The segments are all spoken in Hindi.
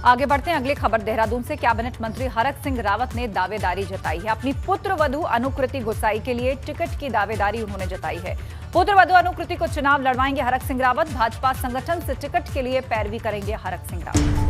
आगे बढ़ते हैं अगली खबर देहरादून से। कैबिनेट मंत्री हरक सिंह रावत ने दावेदारी जताई है। अपनी पुत्र वधू अनुकृति गुसाई के लिए टिकट की दावेदारी उन्होंने जताई है। पुत्र वधू अनुकृति को चुनाव लड़वाएंगे हरक सिंह रावत। भाजपा संगठन से टिकट के लिए पैरवी करेंगे हरक सिंह रावत।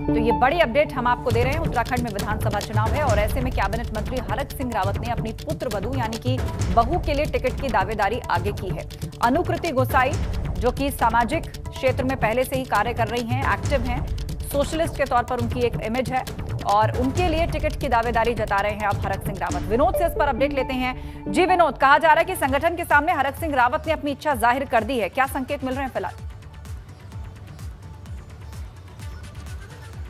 तो ये बड़ी अपडेट हम आपको दे रहे हैं। उत्तराखंड में विधानसभा चुनाव है और ऐसे में कैबिनेट मंत्री हरक सिंह रावत ने अपनी पुत्र वधू यानी कि बहू के लिए टिकट की दावेदारी आगे की है। अनुकृति गुसाई जो कि सामाजिक क्षेत्र में पहले से ही कार्य कर रही हैं, एक्टिव हैं, सोशलिस्ट के तौर पर उनकी एक इमेज है और उनके लिए टिकट की दावेदारी जता रहे हैं अब हरक सिंह रावत। विनोद से इस पर अपडेट लेते हैं। जी विनोद, कहा जा रहा है कि संगठन के सामने हरक सिंह रावत ने अपनी इच्छा जाहिर कर दी है, क्या संकेत मिल रहे हैं फिलहाल?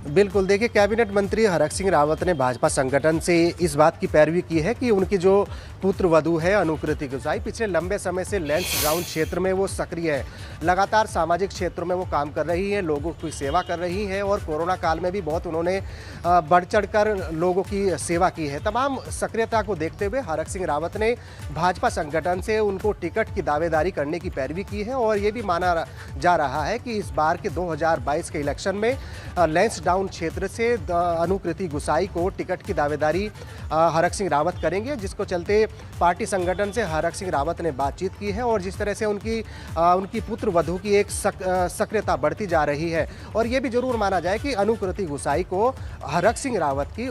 बिल्कुल, देखिए, कैबिनेट मंत्री हरक सिंह रावत ने भाजपा संगठन से इस बात की पैरवी की है कि उनकी जो पुत्र वधू है अनुकृति गुसाई पिछले लंबे समय से लैंसडाउन क्षेत्र में वो सक्रिय है। लगातार सामाजिक क्षेत्रों में वो काम कर रही है, लोगों की सेवा कर रही है और कोरोना काल में भी बहुत उन्होंने बढ़ चढ़कर लोगों की सेवा की है। तमाम सक्रियता को देखते हुए हरक सिंह रावत ने भाजपा संगठन से उनको टिकट की दावेदारी करने की पैरवी की है और ये भी माना जा रहा है कि इस बार के 2022 के इलेक्शन में लैंसडाउन क्षेत्र से अनुकृति गुसाई को टिकट की दावेदारी हरक सिंह रावत करेंगे, जिसको चलते पार्टी संगठन से हरक सिंह रावत ने बातचीत की है और जिस तरह से उनकी पुत्र वधू की एक सक्रियता बढ़ती जा रही है। और ये भी जरूर माना जाए कि अनुकृति गुसाई को हरक सिंह रावत की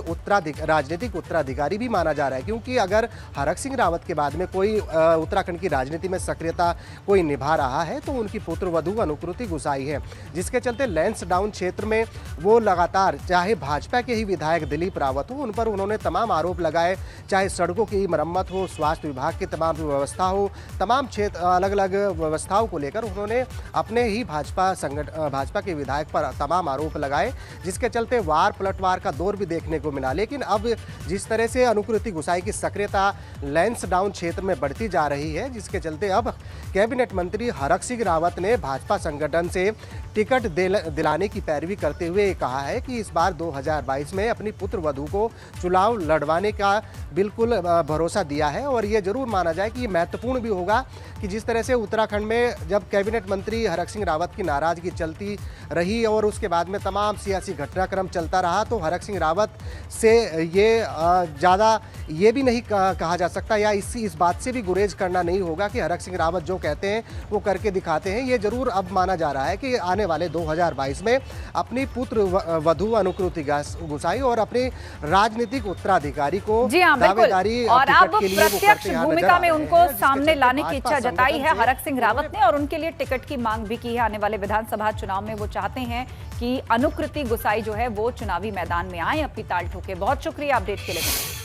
राजनीतिक उत्तराधिकारी भी माना जा रहा है, क्योंकि अगर हरक सिंह रावत के बाद में कोई उत्तराखंड की राजनीति में सक्रियता कोई निभा रहा है तो उनकी पुत्र वधू अनुकृति गुसाई है, जिसके चलते लैंसडाउन क्षेत्र में वो लगातार, चाहे भाजपा के ही विधायक दिलीप रावत हो, उन पर उन्होंने तमाम आरोप लगाए, चाहे सड़कों की मरम्मत हो, स्वास्थ्य विभाग की तमाम व्यवस्था हो, तमाम क्षेत्र अलग अलग व्यवस्थाओं को लेकर उन्होंने अपने ही भाजपा के विधायक पर तमाम आरोप लगाए, जिसके चलते वार पलटवार का दौर भी देखने को मिला। लेकिन अब जिस तरह से अनुकृति गुसाई की सक्रियता लैंसडाउन क्षेत्र में बढ़ती जा रही है, जिसके चलते अब कैबिनेट मंत्री हरक सिंह रावत ने भाजपा संगठन से टिकट दिलाने की पैरवी करते हुए कहा है कि इस बार 2022 में अपनी पुत्र वधू को चुनाव लड़वाने का बिल्कुल भरोसा दिया है। और ये जरूर माना जाए कि ये महत्वपूर्ण भी होगा कि जिस तरह से उत्तराखंड में जब कैबिनेट मंत्री हरक सिंह रावत की नाराजगी चलती रही और उसके बाद में तमाम सियासी घटनाक्रम चलता रहा, तो हरक सिंह रावत से ये ज़्यादा ये भी नहीं कहा जा सकता या इस बात से भी गुरेज करना नहीं होगा कि हरक सिंह रावत जो कहते हैं वो करके दिखाते हैं। ये जरूर अब माना जा रहा है कि आने वाले 2022 में अपनी पुत्र वधू अनुकृति गुसाई और अपने राजनीतिक उत्तराधिकारी को दावेदारी और अब प्रत्यक्ष भूमिका में उनको सामने लाने की इच्छा जताई है हरक सिंह रावत ने और उनके लिए टिकट की मांग भी की है। आने वाले विधानसभा चुनाव में वो चाहते हैं कि अनुकृति गुसाई जो है वो चुनावी मैदान में आए, अपनी ताल ठोके। बहुत शुक्रिया अपडेट के लिए।